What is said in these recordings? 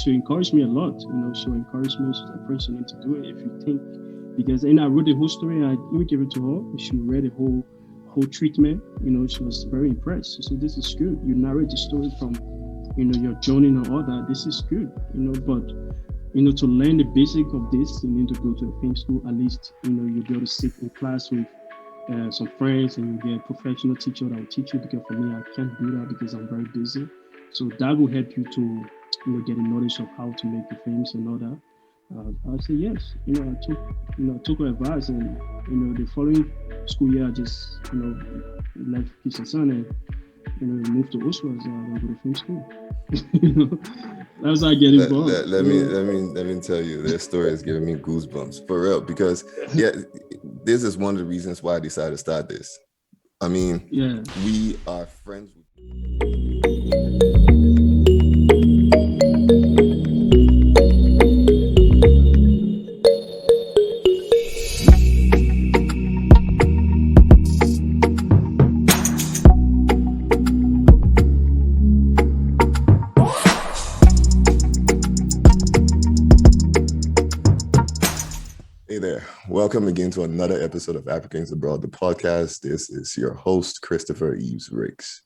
she encouraged me a lot. She encouraged me. She said, "Prince, you need to do it if you think." Because and I wrote the whole story. I even gave it to her. She read the whole treatment. She was very impressed. She said, "This is good. You narrate the story from, your journey and all that. This is good." But to learn the basic of this, you need to go to a film school. At least, you'll be able to sit in class with some friends and you get a professional teacher that will teach you. Because for me, I can't do that because I'm very busy. So that will help you to, get a knowledge of how to make the films and all that. I said yes. I took her advice, and the following school year, I just left Kiss and Son and moved to Oslo and go to film school. That's how I get involved. Let me tell you, this story is giving me goosebumps for real. Because this is one of the reasons why I decided to start this. I mean, we are friends with. Hey there. Welcome again to another episode of Africans Abroad, the podcast. This is your host, Christopher Eves Riggs.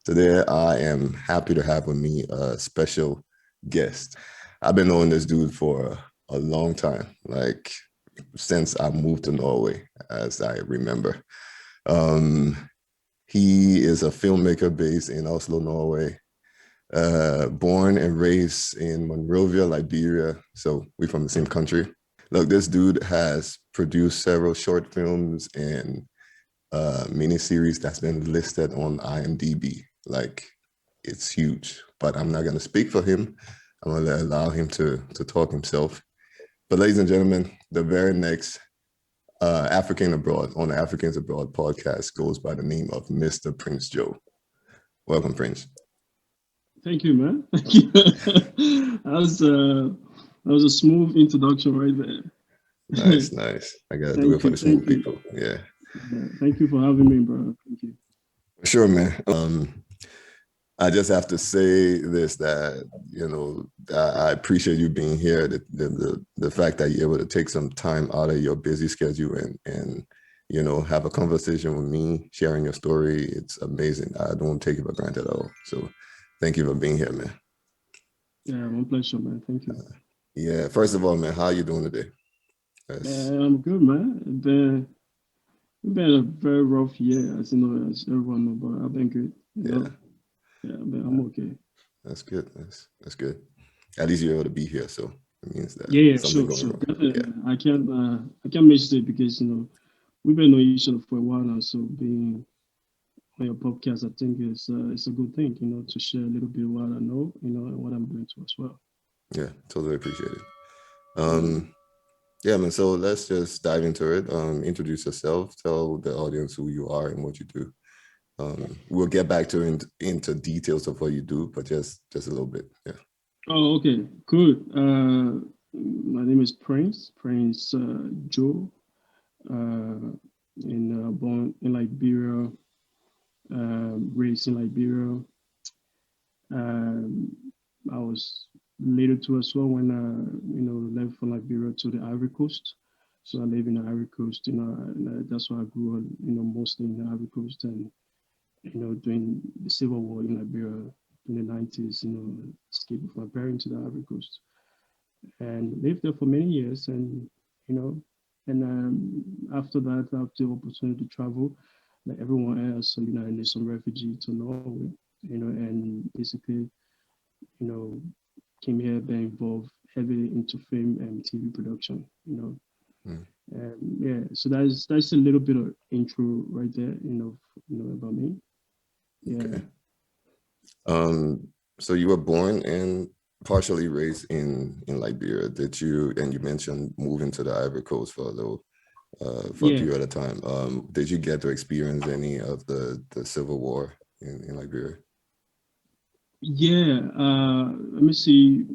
Today, I am happy to have with me a special guest. I've been knowing this dude for a long time, like since I moved to Norway, as I remember. He is a filmmaker based in Oslo, Norway, born and raised in Monrovia, Liberia. So we're from the same country. Look, this dude has produced several short films and miniseries that's been listed on IMDb. Like, it's huge, but I'm not going to speak for him. I'm going to allow him to talk himself. But ladies and gentlemen, the very next African Abroad on the Africans Abroad podcast goes by the name of Mr. PrinceNjoe. Welcome, Prince. Thank you, man. Thank you. That was a smooth introduction right there. Nice. I got to do it for the smooth people. Yeah. Thank you for having me, bro. Thank you. Sure, man. I just have to say this, that, I appreciate you being here. The fact that you're able to take some time out of your busy schedule and have a conversation with me, sharing your story. It's amazing. I don't take it for granted at all. So thank you for being here, man. Yeah, my pleasure, man. Thank you. Yeah. First of all, man, how are you doing today? I'm good, man. It's been a very rough year, as everyone knows, but I've been good. I'm okay. That's good. That's good. At least you're able to be here, so it means that sure. wrong. Definitely. Yeah. I can't miss it because we've been knowing each other for a while now. So being on your podcast, I think it's a good thing, to share a little bit of what I know, and what I'm doing too as well. Yeah, totally appreciate it. Yeah, man. So let's just dive into it. Introduce yourself. Tell the audience who you are and what you do. We'll get back to into details of what you do, but just a little bit. Yeah. Oh, okay. Good. My name is PrinceNjoe. Born in Liberia, raised in Liberia. I was later too as well when left from Liberia to the Ivory Coast. So I live in the Ivory Coast. And that's why I grew up. Mostly in the Ivory Coast, and during the Civil War in Liberia in the 90s. Escaped with my parents to the Ivory Coast, and lived there for many years. And after that, I have the opportunity to travel like everyone else. So I need some refugee to Norway. And basically, came here, been involved heavily into film and TV production, so that's a little bit of intro right there, about me. Yeah. Okay. So you were born and partially raised in Liberia. Did you, and you mentioned moving to the Ivory Coast for a little, a period of time. Did you get to experience any of the Civil War in Liberia? Yeah. Let me see.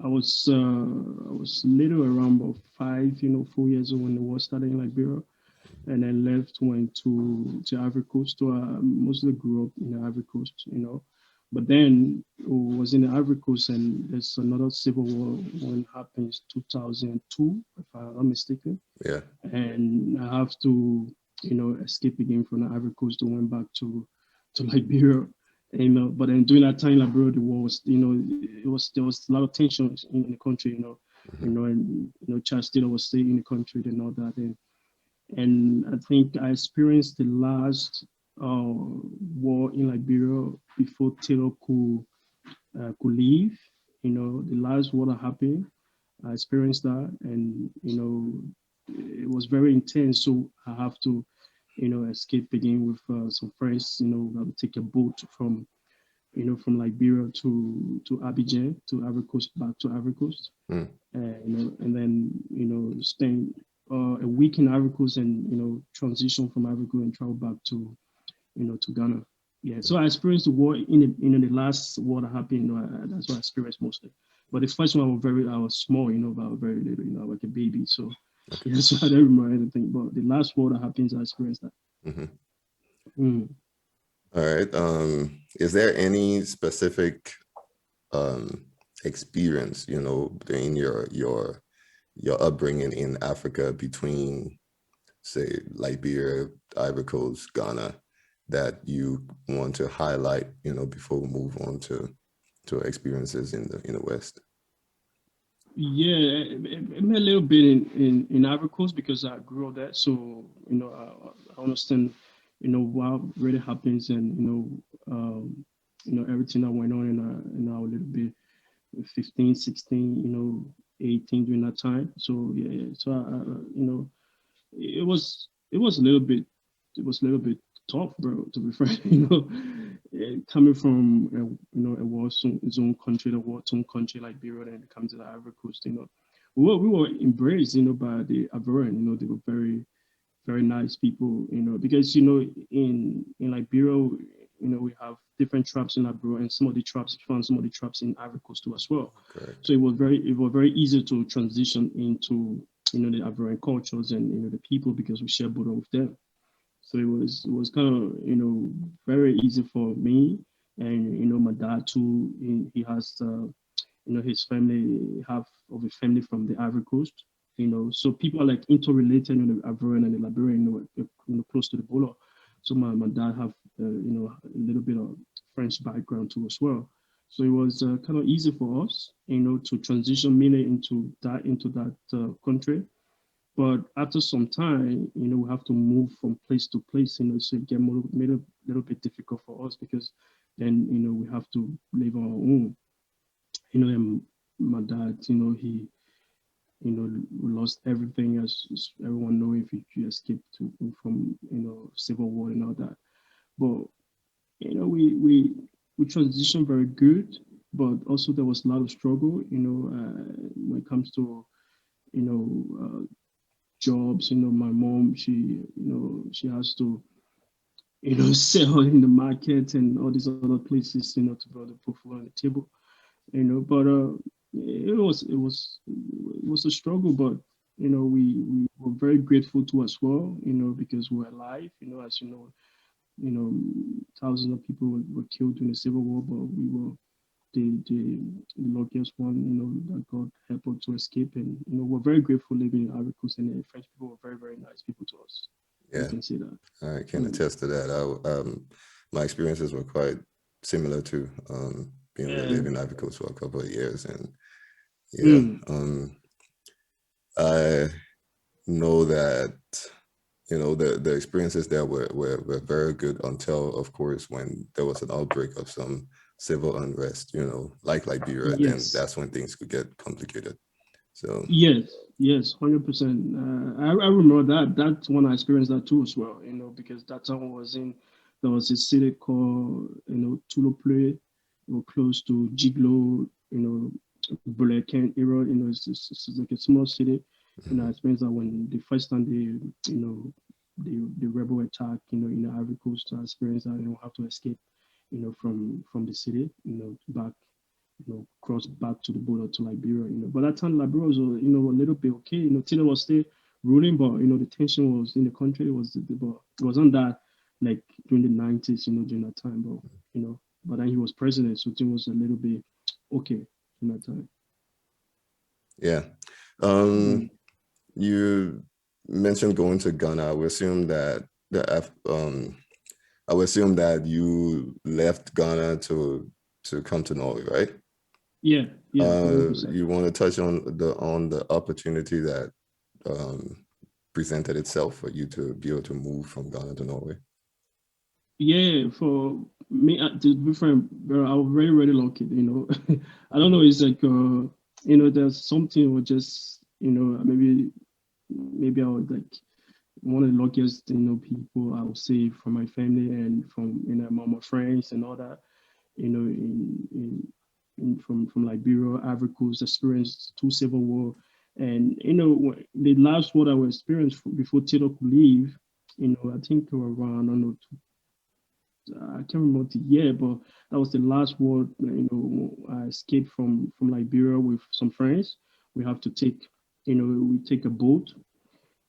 I was little, around about 4 years old when the war started in Liberia, and then left, went to Ivory Coast. So I mostly grew up in the Ivory Coast, But then was in the Ivory Coast, and there's another civil war when happens 2002, if I'm not mistaken. Yeah. And I have to, escape again from the Ivory Coast to went back to Liberia. But then during that time, Liberia, the war was, there was a lot of tension in the country, Mm-hmm. and Charles Taylor was staying in the country and all that, and I think I experienced the last war in Liberia before Taylor could leave. The last war that happened, I experienced that, and it was very intense. So I have to, escape again with some friends. I would take a boat from Liberia to Abidjan, to Ivory Coast, back to Ivory Coast, Mm. and then spend a week in Ivory Coast, and transition from Ivory Coast and travel back to Ghana. Yeah, so I experienced the war the last war that happened. That's what I experienced mostly. But the first one I was small, but I was very little, like a baby. So Okay. yeah, so I don't remember anything. But the last war that happens, I experienced that. Mm-hmm. Mm. All right. Is there any specific experience, in your upbringing in Africa between, say, Liberia, Ivory Coast, Ghana, that you want to highlight, before we move on to experiences in the West? Yeah, it a little bit in Ivory Coast because I grew up there. So I understand what really happens, and everything that went on in our little bit 15, 16, 18 during that time. So yeah, so it was a little bit tough, bro. To be frank, coming from a war zone country, the war zone country like Liberia, and come to the Ivory Coast, we were embraced, by the Ivorian. They were very very nice people, because in Liberia, we have different tribes in Liberia, and some of the tribes found some of the tribes in Ivory Coast too as well. Correct. So it was very easy to transition into the Ivorian cultures and the people, because we share border with them. So it was kind of very easy for me, and my dad too. He has his family, half of a family from the Ivory Coast. So people are like interrelated, the Ivorian and the Liberian, close to the border. So my dad have a little bit of French background too as well. So it was kind of easy for us, to transition mainly into that country. But after some time, we have to move from place to place, so it get made a little bit difficult for us, because then, we have to live on our own. And my dad, he, lost everything, as everyone know, if you escaped from, civil war and all that. But, we transitioned very good, but also there was a lot of struggle, when it comes to, you know, jobs. My mom, she has to, sell in the market and all these other places, to put the put food on the table. But it was a struggle, but we were very grateful to as well, because we're alive. As you know, thousands of people were killed in the civil war, but we were the luckiest one, that God helped us to escape. And, we're very grateful living in Ivory Coast, and the French people were very, very nice people to us. We Yeah, can say that. I can Mm. attest to that. My experiences were quite similar to being able to Yeah. live in Ivory Coast for a couple of years, and yeah, Mm. I know that the experiences there were very good until, of course, when there was an outbreak of some civil unrest, like Liberia. Then Yes. that's when things could get complicated. So Yes, 100%. I remember that. That's when I experienced that too as well. Because that time there was a city called Tulople, close to Jiglo, Bulletin era. It's like a small city. I mhm, experienced that when the first time the rebel attack, in the Ivory Coast. I experienced that. Have to escape, from the city, back, cross back to the border to Liberia. But that time Liberia was, a little bit okay. Taylor was still ruling, but the tension was in the country. But it wasn't that like during the 90s, during that time. But but then he was president, so things was a little bit okay in that time. Yeah. Mm. You mentioned going to Ghana. I would assume that I would assume that you left Ghana to come to Norway, right? Yeah, yeah, 100%. You want to touch on the opportunity that um, presented itself for you to be able to move from Ghana to Norway? Yeah, for me, to be frank, bro, I was very, very lucky. I don't know. It's like there's something or just maybe I was like one of the luckiest people I would say from my family and from my friends and all that. From Liberia, Ivory Coast, experienced two civil war, and the last war I was experienced before Tito could leave. I think around, I don't know, I can't remember the year, but that was the last war. I escaped from Liberia with some friends. We have to take, we take a boat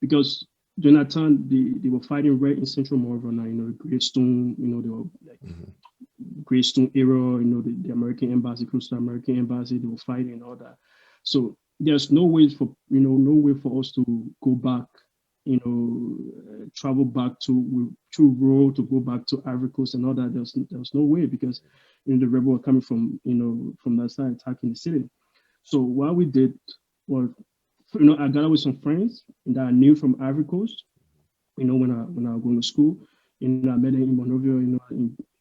because during that time they were fighting right in Central Monrovia. Greystone. They were like Mm-hmm. Greystone era. The American embassy, close to the American embassy, they were fighting and all that. So there's no way for us to go back travel back to through road to go back to Ivory Coast and all that. There's no way because the rebel were coming from that side attacking the city. So what we did was I got out with some friends that I knew from Ivory Coast. When I was going to school, I met them in Monrovia.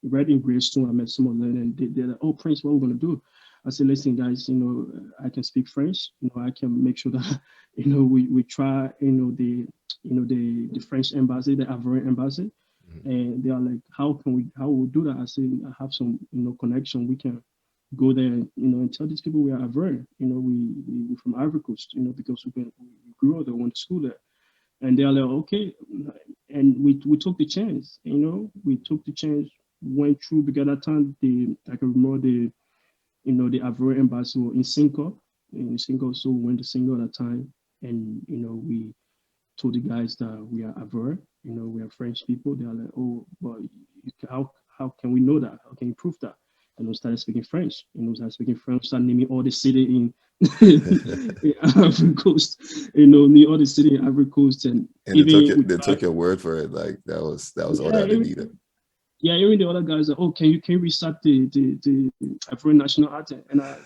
Right in Greystone, I met some of them, and they're like, "Oh, Prince, what are we gonna do?" I said, "Listen, guys, I can speak French. I can make sure that we try the French embassy, the Ivorian embassy." Mm-hmm. And they are like, how will we do that? I said, I have some connection. We can go there, and tell these people we are Ivorian. We from Ivory Coast, because we grew up there, went to school there. And they're like, okay. And we took the chance, we took the chance, went through because at that time I can remember the Ivorian embassy were in Singapore, so we went to Singapore at that time, and we told the guys that we are Ivorian, we are French people. They are like, oh, but how can we know that? How can you prove that? And we started speaking French. Started speaking French, started naming all the city in, in Ivory Coast. Name all the city in Ivory Coast, and And even we they tried, took your word for it. Like that was all yeah, that they needed. even the other guys are, oh, can you restart the Ivorian national anthem? And I,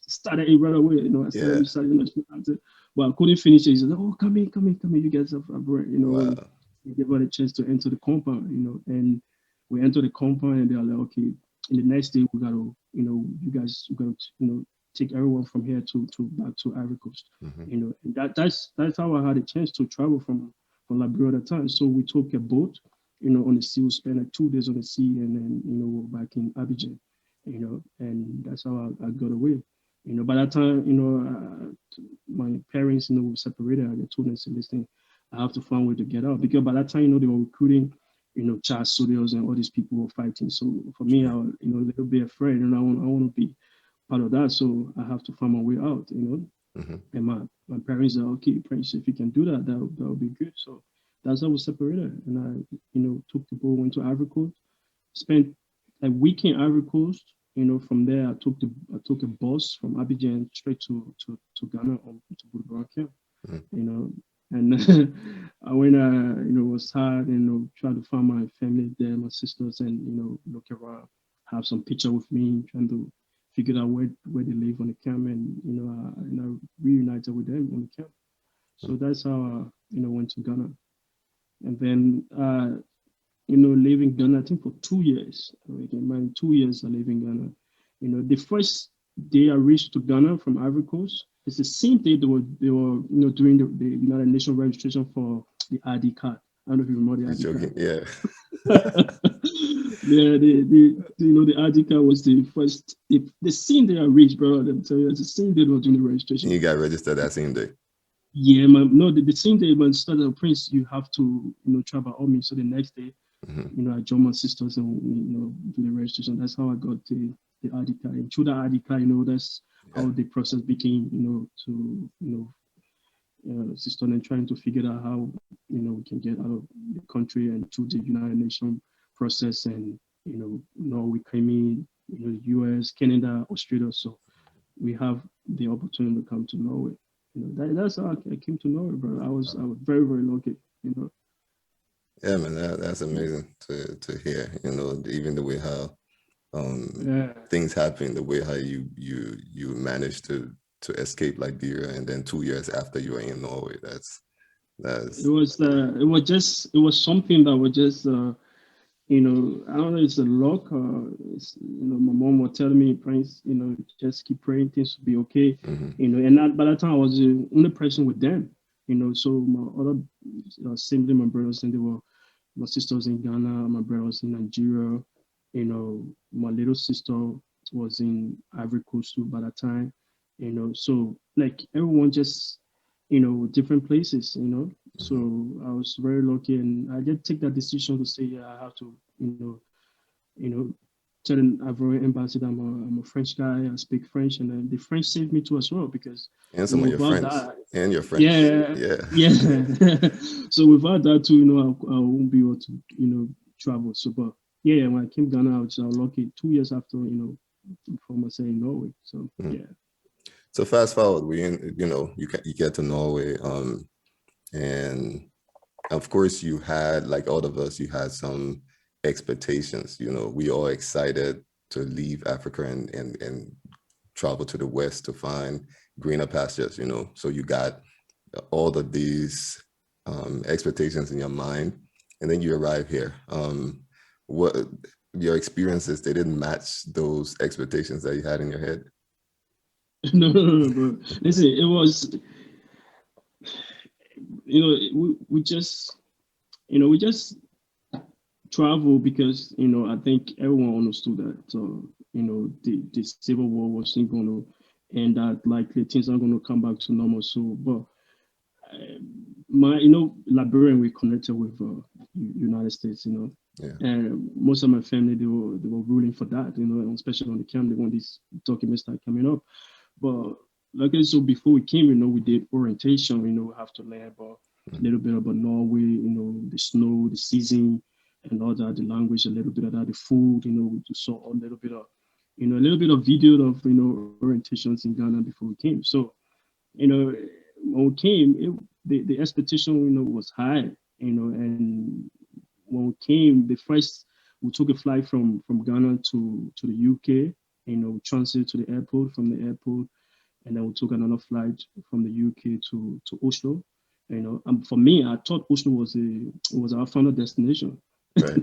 started it right away. I started Yeah. reciting the national anthem. Well, I couldn't finish it. He said, oh, come in, you guys have Ivorian, and Wow. we gave us a chance to enter the compound, and we entered the compound, and they're like, okay, and the next day we gotta, you guys gotta, take everyone from here to back to Ivory Coast, Mm-hmm. and that's how I had a chance to travel from Liberia at the time. So we took a boat, on the sea. We spent like 2 days on the sea, and then we're back in Abidjan, and that's how I got away. By that time, my parents, were separated. I told them, say, listen, I have to find a way to get out because by that time, they were recruiting, child soldiers and all these people were fighting. So for me, I Sure. was, a little bit afraid, and I want to be part of that. So I have to find my way out. Mm-hmm. And my parents are okay, Prince, if you can do that, that would be good. So that's how we separated. And I, took the boat, went to Ivory Coast, spent a week in Ivory Coast. From there I took a bus from Abidjan straight to Ghana to Bulgaria. Mm-hmm. You know, and I went, was hard, tried to find my family there, my sisters, and look around, have some picture with me, trying to figure out where they live on the camp, and and I reunited with them on the camp. So that's how I went to Ghana, and then live in Ghana, I think for 2 years. Again, my 2 years I live in Ghana. The first day I reached to Ghana from Ivory Coast, it's the same day they were doing the United Nations registration for the ID card. I don't know if you remember the You're ID joking. card. Yeah. Yeah, the ID card was the first the same day I reached, bro. I'm telling you, it's the same day they were doing the And registration. you got registered that same day. Yeah, man. No, the same day when started the Prince, you have to travel all me. So the next day Mm-hmm. I joined my sisters and do the registration. That's how I got the ID card. And through the ID card, that's Yeah. how the process became, to sister and trying to figure out how we can get out of the country and through the United Nations process and Norway came in, the US, Canada, Australia. So we have the opportunity to come to Norway. That's how I came to Norway, bro. I was very, very lucky, you know. Yeah, man, that's amazing to hear. Even the way how Yeah. things happen, the way how you managed to escape Liberia, and then 2 years after you were in Norway. That's It was something that was just I don't know, it's a luck. My mom was telling me, Prince, just keep praying, things will be okay. mm-hmm, And that, by that time I was the only person with them. So my other sibling, my brothers, and they were my sister was in Ghana, my brother was in Nigeria. My little sister was in Ivory Coast too by that time. So like everyone just, different places. So mm-hmm. I was very lucky, and I did take that decision to say, yeah, I have to, you know, tell the Ivorian embassy that I'm a French guy. I speak French, and then the French saved me too as well because, And some of your without friends that, and your friends. yeah, Yeah. yeah. So without that too, I won't be able to, travel. So, but yeah, when I came to Ghana, I was lucky. 2 years after, from I say in Norway. So Mhm. yeah. So fast forward, you get to Norway, and of course you had, like all of us, you had some expectations. We all excited to leave Africa and travel to the West to find greener pastures. So you got all of these expectations in your mind, and then you arrive here. What your experiences, they didn't match those expectations that you had in your head. No, bro. Listen, it was, we just, we just travel because I think everyone understood that the civil war wasn't going to end, that likely things are going to come back to normal. So, but my Liberian, we connected with United States, Yeah. and most of my family, they were rooting for that, especially on the camp, they want this document start coming up. But like I said, before we came, we did orientation. We have to learn about a little bit about Norway, the snow, the season, and all that, the language, a little bit of that, the food. We just saw a little bit of, a little bit of video of orientations in Ghana before we came. So you know when we came, the expectation was high. And when we came, the first we took a flight from Ghana to the UK. We transited to the airport. From the airport, and then we took another flight from the UK to Oslo. For me, I thought Oslo was our final destination. Right.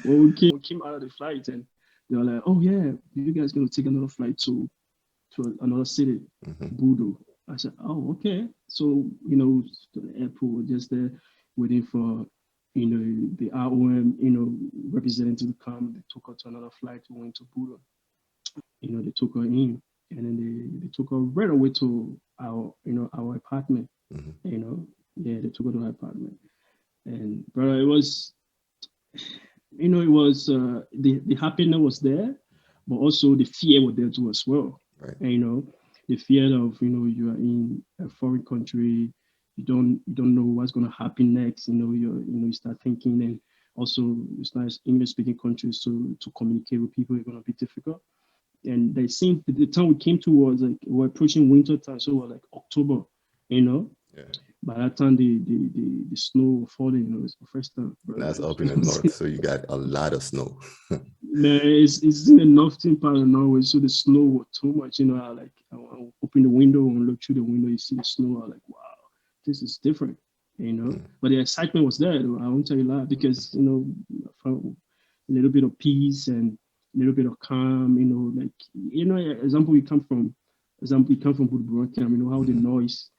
When we came out of the flight, and they were like, "Oh yeah, you guys gonna take another flight to another city, Mm-hmm. Budo." I said, "Oh, okay." So to the airport, we're just there waiting for the ROM representative to come. They took us to another flight. We went to Budo. They took her in, and then they took her right away to our apartment. Mm-hmm. Yeah, they took her to her apartment, and brother, it was it was the happiness was there, but also the fear was there too as well. Right. And, the fear of you are in a foreign country, you don't know what's gonna happen next. You start thinking, and also it's not English speaking country, so to communicate with people is gonna be difficult. And they seemed the time we came to was like we're approaching winter time, so we're like October, you know. Yeah. By that time, the snow was falling. It's the first time, And brother. that's up in the north, so you got a lot of snow. Man, it's in the northern part of Norway, so the snow was too much. I open the window and look through the window, you see the snow. I'm like, wow, this is different. Mm-hmm. But the excitement was there. Though. I won't tell you that because I found a little bit of peace and a little bit of calm. Like example, you come from Budburan, how the Mm-hmm. noise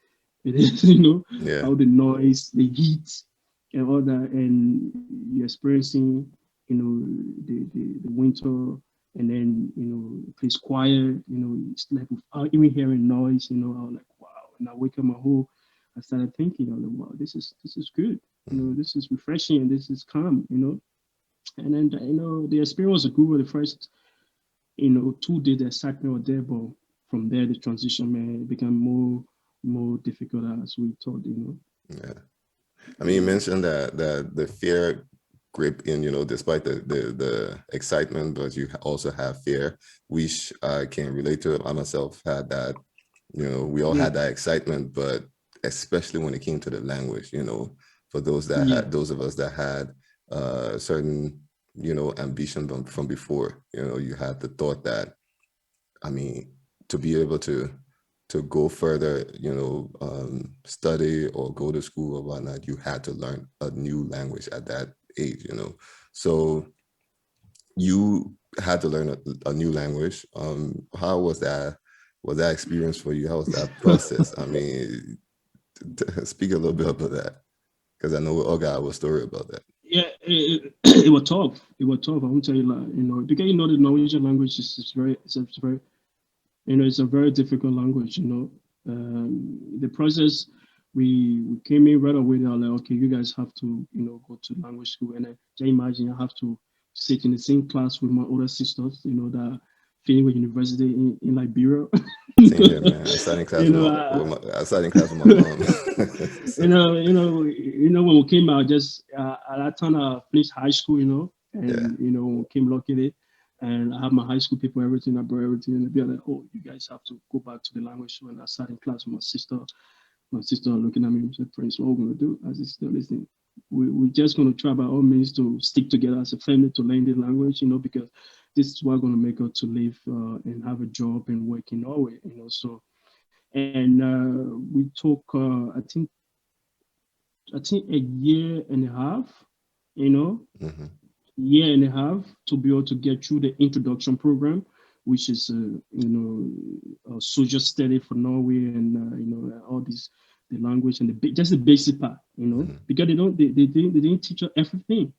it is. Yeah. How the noise, the heat, and all that, and you're experiencing the winter, and then the place quiet. It's like without even hearing noise. I was like, wow. And I wake up my whole. I started thinking, I was like, wow, this is good. Mm-hmm. This is refreshing, and this is calm. And then the experience was good for the first 2 days. The excitement was there, but from there the transition, man, became more difficult as we thought. Yeah. I mean, you mentioned that the fear grip in, despite the excitement, but you also have fear, which I can relate to. I myself had that. We all Yeah, had that excitement, but especially when it came to the language, for those yeah, of us that had certain, ambition from before, you had the thought that, I mean, to be able to go further, study or go to school or whatnot, you had to learn a new language at that age, So you had to learn a new language. How was that? Was that experience for you? How was that process? I mean, speak a little bit about that, because I know we all got a story about that. yeah. It was tough. It was tough. I won't tell you like, because the Norwegian language it's very, it's a very difficult language. The process, we came in right away. They are like, okay, you guys have to, go to language school, and I just imagine I have to sit in the same class with my older sisters, that finished with university in Liberia. Same here, man. I sat in class you with know, I sat in class with my mom. you So, know, you know, when we came out, just at that time I finished high school, yeah. and when we came luckily, and I have my high school people, everything, I brought everything, and they'd be like, "Oh, you guys have to go back to the language." So when I sat in class with my sister, looking at me and said, "Prince, what we're gonna do?" I said, "Listen, we're just gonna try by all means to stick together as a family to learn the language, because this is what's gonna make us to live and have a job and work in Norway, So and we took, I think a year and a half, you know, Mm-hmm. year and a half to be able to get through the introduction program, which is a social study for Norway, and all these the language and just the basic part, Mm-hmm. because they didn't teach us everything.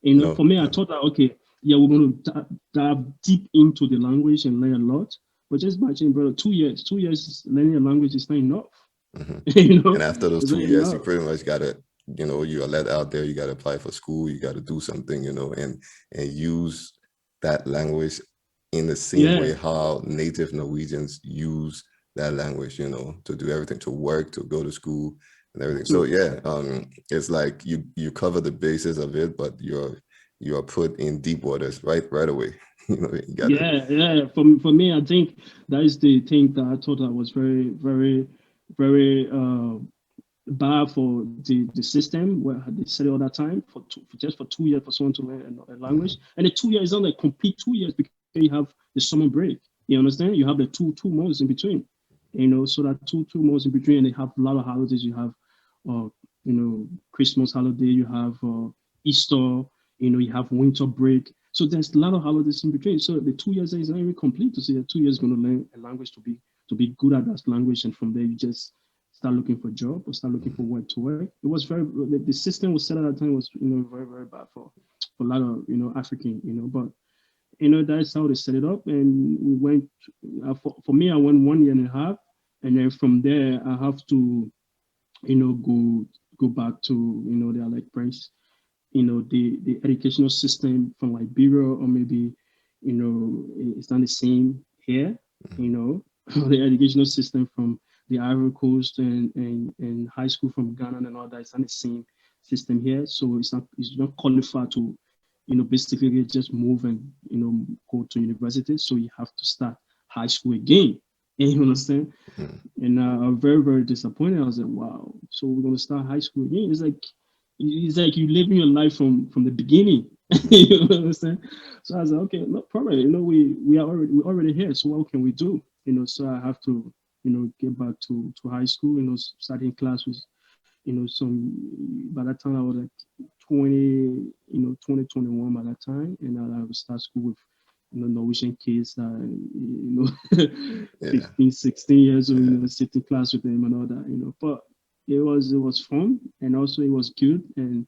No, For me, I no. thought that okay, yeah, we're going to dive deep into the language and learn a lot. But just imagine, brother, 2 years learning a language is not enough. Mm-hmm. you know, And after those it's not 2 years, you enough. pretty much gotta, you are let out there. You gotta apply for school. You gotta do something, and use that language in the same way Yeah, how native Norwegians use that language, to do everything, to work, to go to school, and everything. So so yeah, it's like you cover the basis of it, but you are put in deep waters right away. You gotta. yeah. For me, I think that is the thing that I thought that was very, very, very bad for the system where they said it all that time for just for 2 years for someone to learn a language, Mhm. and the 2 years is not like complete 2 years because you have the summer break. You understand? You have the two months in between. So that two months in between, and they have a lot of holidays. You have, uh, Christmas holiday. You have Easter. You have winter break. So there's a lot of holidays in between. So the 2 years is not even complete to say that 2 years going to learn a language to be good at that language, and from there you just start looking for a job or start looking for Mhm. work to work. It was the system was set at that time was very very bad for a lot of African but that's how they set it up, and we went. For me, I went 1 year and a half, and then from there I have to go back to they're like Prince, the educational system from Liberia, or maybe it's not the same here. you Mhm. know the educational system from the Ivory Coast and high school from Ghana and all that, it's not the same system here, so it's not qualified to basically just move and go to university, so you have to start high school again. You understand? Mhm. And I'm very, very disappointed. I was like, wow, so we're gonna start high school again. It's like you living your life from the beginning. Mhm. You understand? So I was like, okay, no problem. We already here. So what can we do? So I have to get back to high school. Starting class with some. By that time I was like 20, 2021 by that time, and I would start school with Norwegian kids that 15, Yeah. 16 years old, Yeah. sitting class with them and all that, but it was fun, and also it was good, and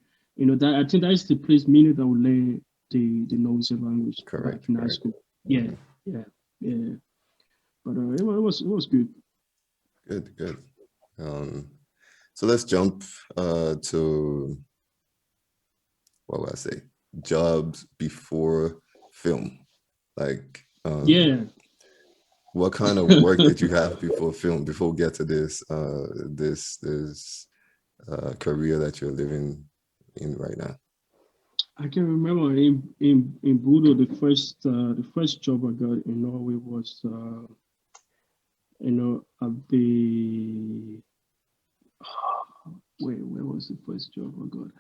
that I think that is the place mainly that we learn the Norwegian language back Correct. in high Correct. school. Yeah, Mhm. yeah, yeah. But it was good. Good. Good. Um, so let's jump to, what would I say, jobs before film. Like, Yeah. what kind of work did you have before film? Before we get to this career that you're living in right now? I can remember in Budo, the first job I got in Norway was at the where was the first job I got?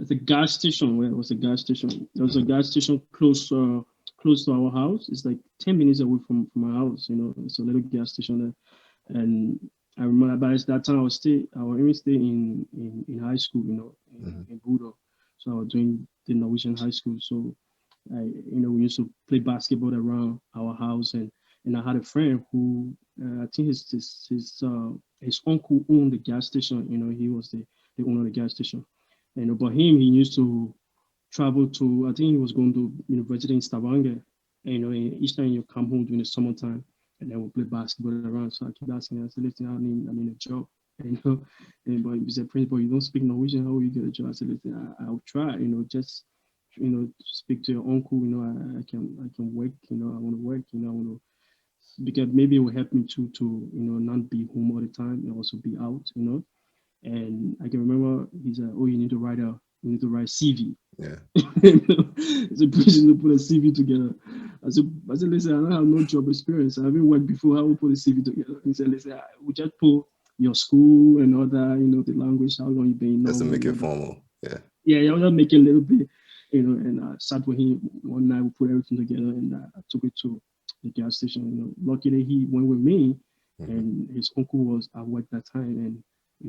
It's a gas station. Where it was a gas station. There was a gas station close to our house. It's like 10 minutes away from our house. It's a little gas station there, and I remember by that time I was even stay in high school. In Budo, so I was doing the Norwegian high school. So we used to play basketball around our house, and I had a friend who I think his uncle owned the gas station. He was the owner of the gas station. But he used to travel to. I think he was going to university in Stavanger. And each time you come home during the summertime, and then we'll play basketball around. So I keep asking him, I said, listen, I need a job. But he said, Principal, you don't speak Norwegian, how will you get a job? I said, listen, I'll try, just speak to your uncle, I can work, I want to work, I want to, because maybe it will help me to not be home all the time and also be out, And I can remember he said, oh, you need to write CV. Yeah. It's a person to put a CV together. I said, listen, I don't have no job experience. I haven't worked before. How will put a CV together? He said, listen, we just put your school and all that, the language, how long you been. Just to make it formal. Yeah. Yeah, I was just making a little bit, and I sat with him one night, we put everything together, and I took it to the gas station. Luckily he went with me, and his uncle was at work that time,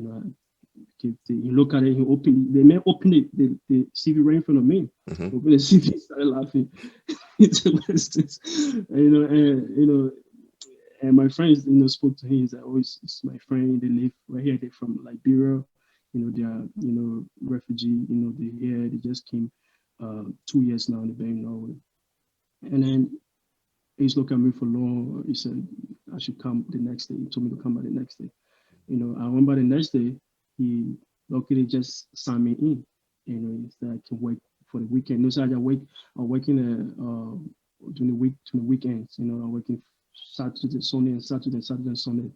and he looked at it, he opened it, the man opened it, the CV right in front of me. Opened the CV, started laughing. He said, what is this? And my friends, spoke to him. He's like, oh, it's my friend. They live right here. They're from Liberia. They are, refugee. They here. They just came 2 years now. They've been in Norway. And then he's looked at me for long. He said I should come the next day. He told me to come by the next day. I went by the next day. He luckily just signed me in. He said I can work for the weekend. So I working during the weekends. I'm working Saturday, Sunday, and Saturday, and Sunday.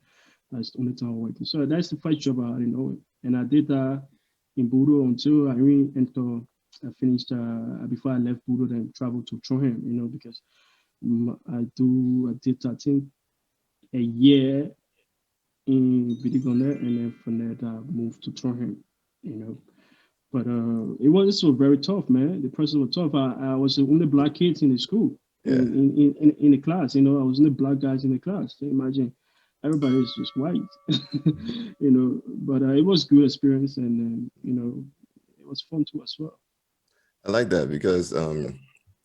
That's the only time I'm working. So that's the first job I had in Norway. And I did that in Budo until I finished before I left Budo, then traveled to Trondheim, because I did I think a year in Videoganer, and then from there I moved to Trondheim, But it was so very tough, man. The process was tough. I was the only black kids in the school, in the class. I was the black guys in the class. So imagine, everybody is just white, But it was good experience, and it was fun too as well. I like that because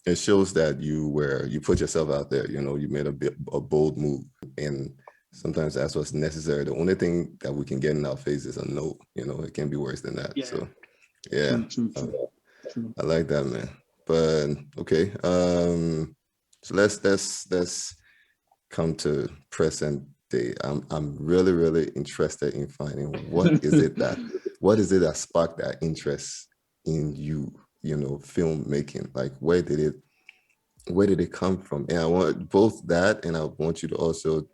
it shows that you put yourself out there. You made a bold move, and sometimes that's what's necessary. The only thing that we can get in our face is a no. It can be worse than that. Yeah. So, yeah, True. I like that, man. But okay, so let's come to present day. I'm really interested in finding what is it that sparked that interest in you. Filmmaking. Like, where did it come from? And I want both that, and I want you to also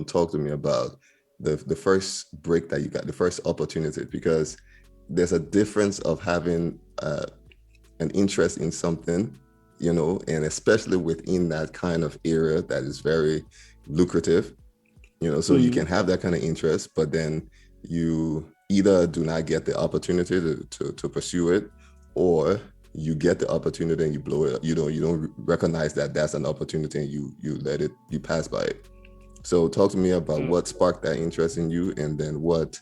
talk to me about the first break that you got, the first opportunity, because there's a difference of having an interest in something, and especially within that kind of area that is very lucrative, so you can have that kind of interest, but then you either do not get the opportunity to pursue it, or you get the opportunity and you blow it up. You don't recognize that that's an opportunity, and you pass by it. So talk to me about what sparked that interest in you, and then what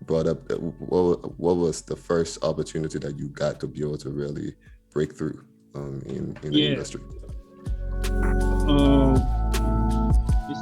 brought up what was the first opportunity that you got to be able to really break through in the industry. It's